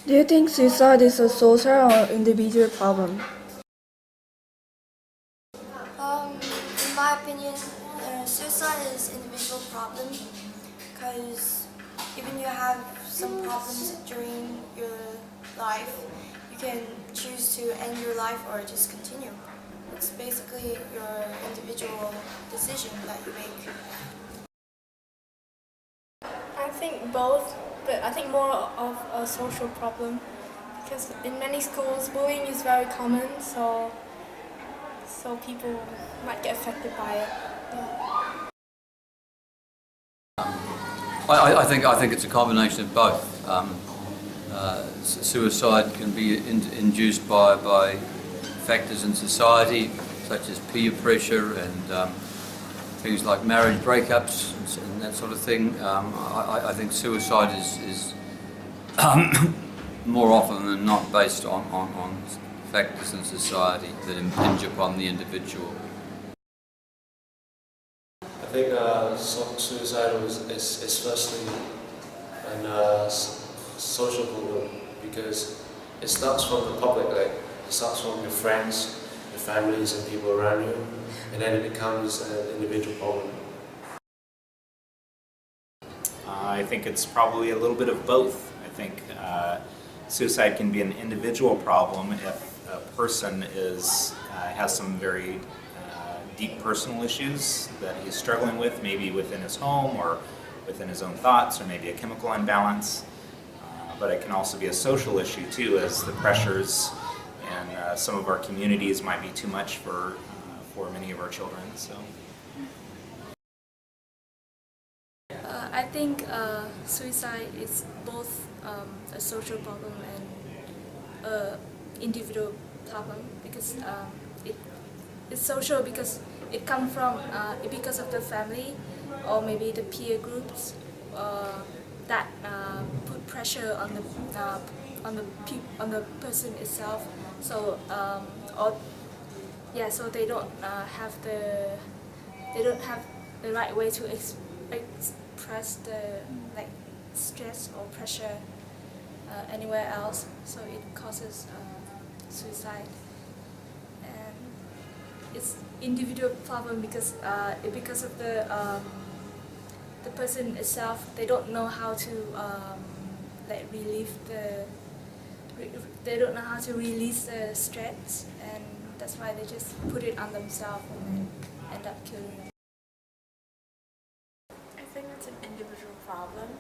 Do you think suicide is a social or individual problem? In my opinion, suicide is an individual problem because even you have some problems during your life, you can choose to end your life or just continue. It's basically your individual decision that you make. I think both, but I think more of a social problem because in many schools bullying is very common, so people might get affected by it. Yeah. I think it's a combination of both. Suicide can be induced by factors in society such as peer pressure and things like marriage breakups and that sort of thing. I think suicide is more often than not based on factors in society that impinge upon the individual. I think suicide is firstly an social problem because it starts from the public, like it starts from your friends, your families and people around you, and then it becomes an individual problem. I think it's probably a little bit of both. I think suicide can be an individual problem if a person has some very deep personal issues that he's struggling with, maybe within his home or within his own thoughts, or maybe a chemical imbalance. But it can also be a social issue too, as the pressures in some of our communities might be too much for many of our children. So. I think suicide is both a social problem and an individual problem because it's social because it comes from because of the family or maybe the peer groups that put pressure on the person itself. So so they don't have the right way to express the stress or pressure anywhere else. So it causes suicide. And it's individual problem because of the person itself. They don't know how to they don't know how to release the stress, and that's why they just put it on themselves and then end up killing them. I think it's an individual problem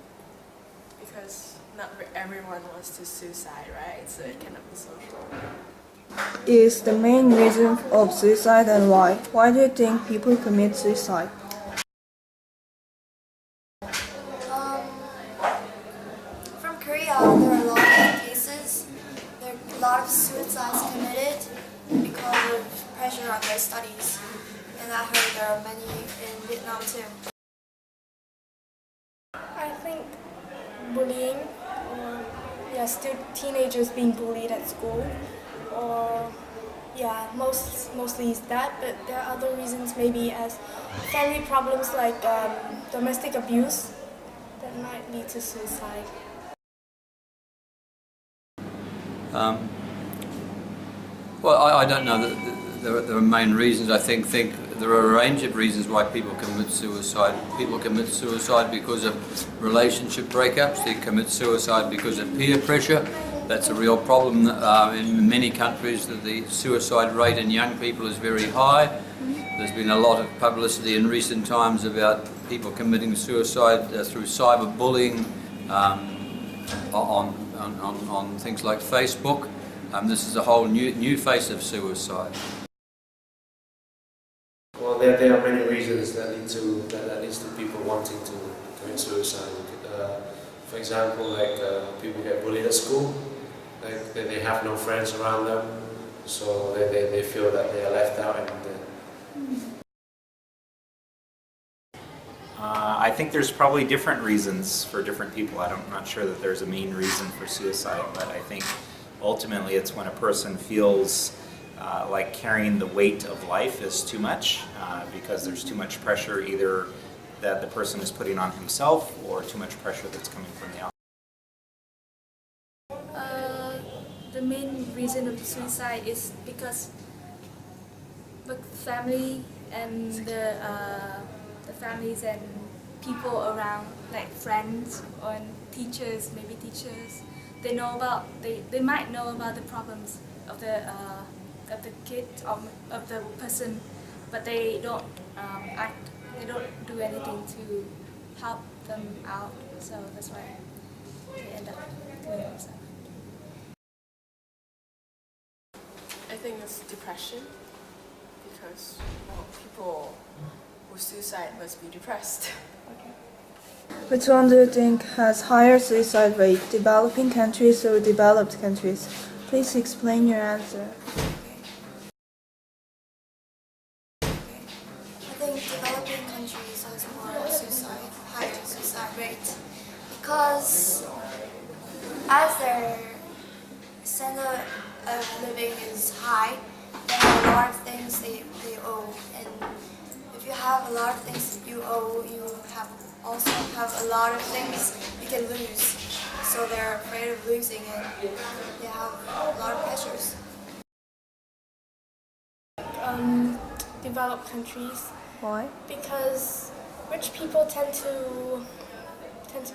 because not everyone wants to suicide, right? So it cannot be social. Is the main reason of suicide and why? Why do you think people commit suicide? From Korea, there are a lot of cases. There are a lot of suicides committed because of pressure on their studies. And I heard there are many in Vietnam too. I think bullying, still teenagers being bullied at school, or mostly is that, but there are other reasons maybe as family problems like domestic abuse that might lead to suicide. I don't know that there are main reasons. I think there are a range of reasons why people commit suicide. People commit suicide because of relationship breakups. They commit suicide because of peer pressure. That's a real problem. In many countries, the suicide rate in young people is very high. There's been a lot of publicity in recent times about people committing suicide through cyberbullying on things like Facebook. This is a whole new face of suicide. Well, there are many reasons that leads to people wanting to commit suicide. For example, people get bullied at school, they have no friends around them, so they feel that they are left out. I think there's probably different reasons for different people. I'm not sure that there's a main reason for suicide, but I think ultimately it's when a person feels like carrying the weight of life is too much because there's too much pressure either that the person is putting on himself or too much pressure that's coming from the outside. the main reason of suicide is because the family and the families and people around, like friends or teachers, maybe teachers, they might know about the problems of the kid or of the person, but they don't they don't do anything to help them out. So that's why they end up killing themselves. I think it's depression because people who suicide must be depressed. Which one do you think has higher suicide rate, developing countries or developed countries? Please explain your answer. I think developing countries has more higher suicide rate because as their standard of living is high, they have a lot of things they owe, and if you have a lot of things you owe, you also have a lot of things you can lose. So they're afraid of losing and they have a lot of pressures. Developed countries, Why? because rich people tend to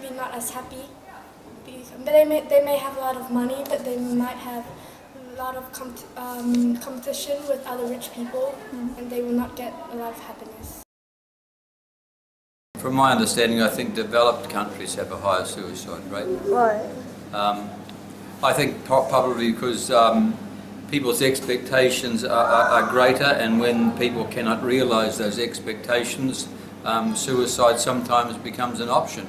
be not as happy. But they may have a lot of money, but they might have a lot of competition with other rich people, and they will not get a lot of happiness. From my understanding, I think developed countries have a higher suicide rate. Why? I think probably because people's expectations are greater, and when people cannot realise those expectations, suicide sometimes becomes an option.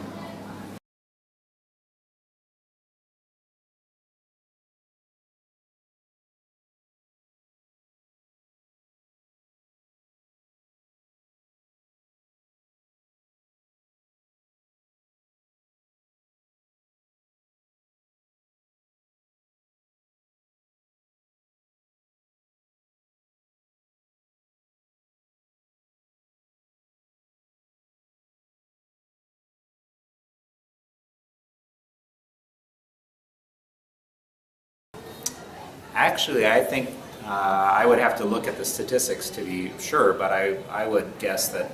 Actually, I think I would have to look at the statistics to be sure, but I would guess that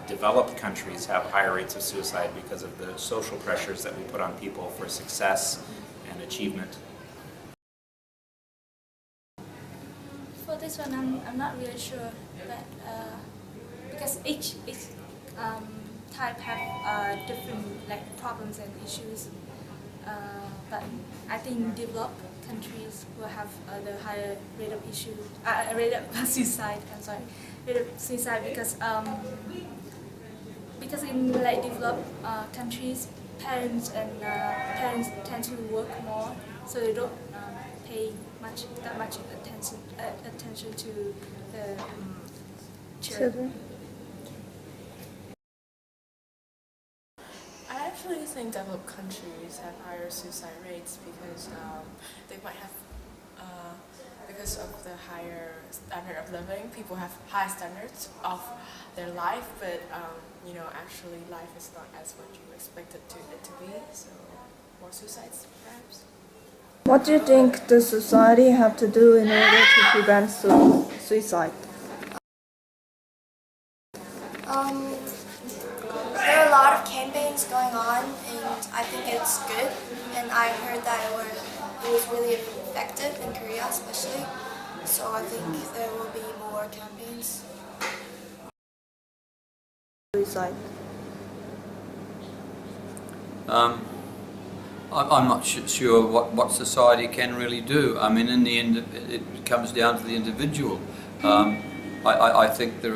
developed countries have higher rates of suicide because of the social pressures that we put on people for success and achievement. For this one, I'm not really sure, but because each type have different problems and issues. But I think developed countries will have the higher rate of rate of suicide. I'm sorry, rate of suicide because in developed countries, parents tend to work more, so they don't pay that much attention to the children. I actually think developed countries have higher suicide rates because they might have, because of the higher standard of living, people have high standards of their life, but actually life is not as what you expected it to be, so more suicides perhaps. What do you think does society have to do in order to prevent suicide? There are a lot of campaigns going on, and I think it's good. And I heard that it was really effective in Korea, especially. So I think there will be more campaigns. Suicide. I'm not sure what society can really do. I mean, in the end, it comes down to the individual. I think there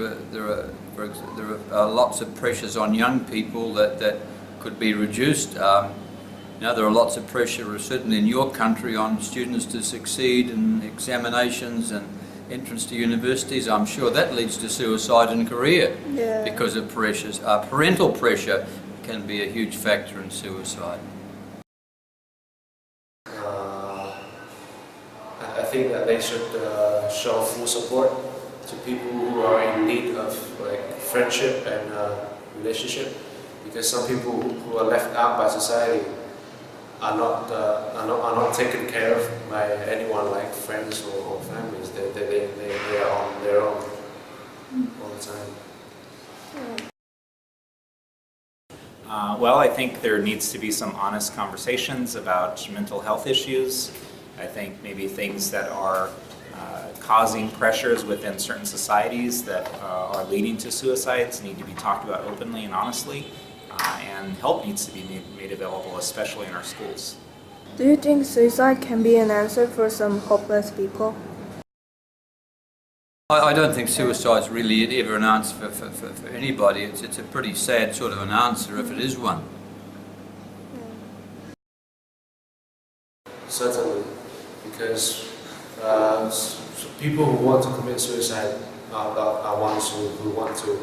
are lots of pressures on young people that could be reduced. There are lots of pressure, certainly in your country, on students to succeed in examinations and entrance to universities. I'm sure that leads to suicide in Korea because of pressures. Parental pressure can be a huge factor in suicide. I think that they should show full support to people who are in need of friendship and relationship, because some people who are left out by society are not taken care of by anyone like friends or families. They are on their own all the time. Well, I think there needs to be some honest conversations about mental health issues. I think maybe things that are causing pressures within certain societies that are leading to suicides need to be talked about openly and honestly, and help needs to be made available, especially in our schools. Do you think suicide can be an answer for some hopeless people? I don't think suicide's really ever an answer for anybody. It's a pretty sad sort of an answer if it is one. Certainly, because people who want to commit suicide are ones who want to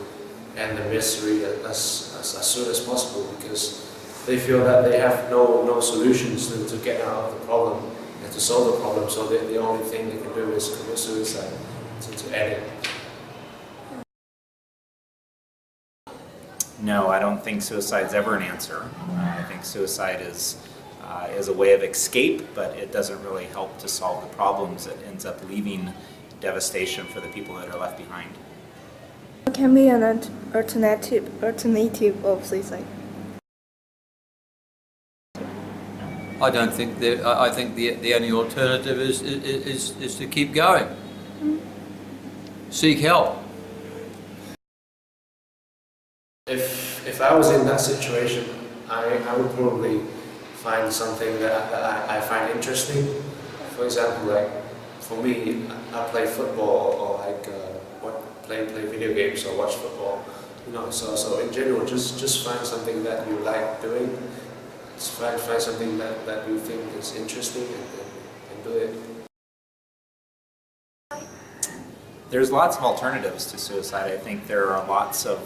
end the misery as soon as possible, because they feel that they have no solutions to get out of the problem and to solve the problem, so the only thing they can do is commit suicide to end it. No, I don't think suicide's ever an answer. I think suicide is a way of escape, but it doesn't really help to solve the problems. It ends up leaving devastation for the people that are left behind. What can be an alternative of suicide? I don't think I think the only alternative is to keep going. Seek help. If I was in that situation, I would probably find something that I find interesting. For example, like for me, I play football or like play video games or watch football. You know, so in general, just find something that you like doing. Just find something that you think is interesting and do it. There's lots of alternatives to suicide. I think there are lots of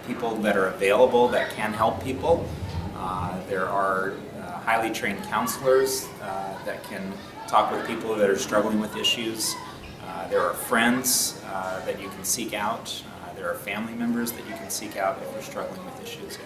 people that are available that can help people. There are highly trained counselors that can talk with people that are struggling with issues. There are friends that you can seek out. There are family members that you can seek out if you're struggling with issues.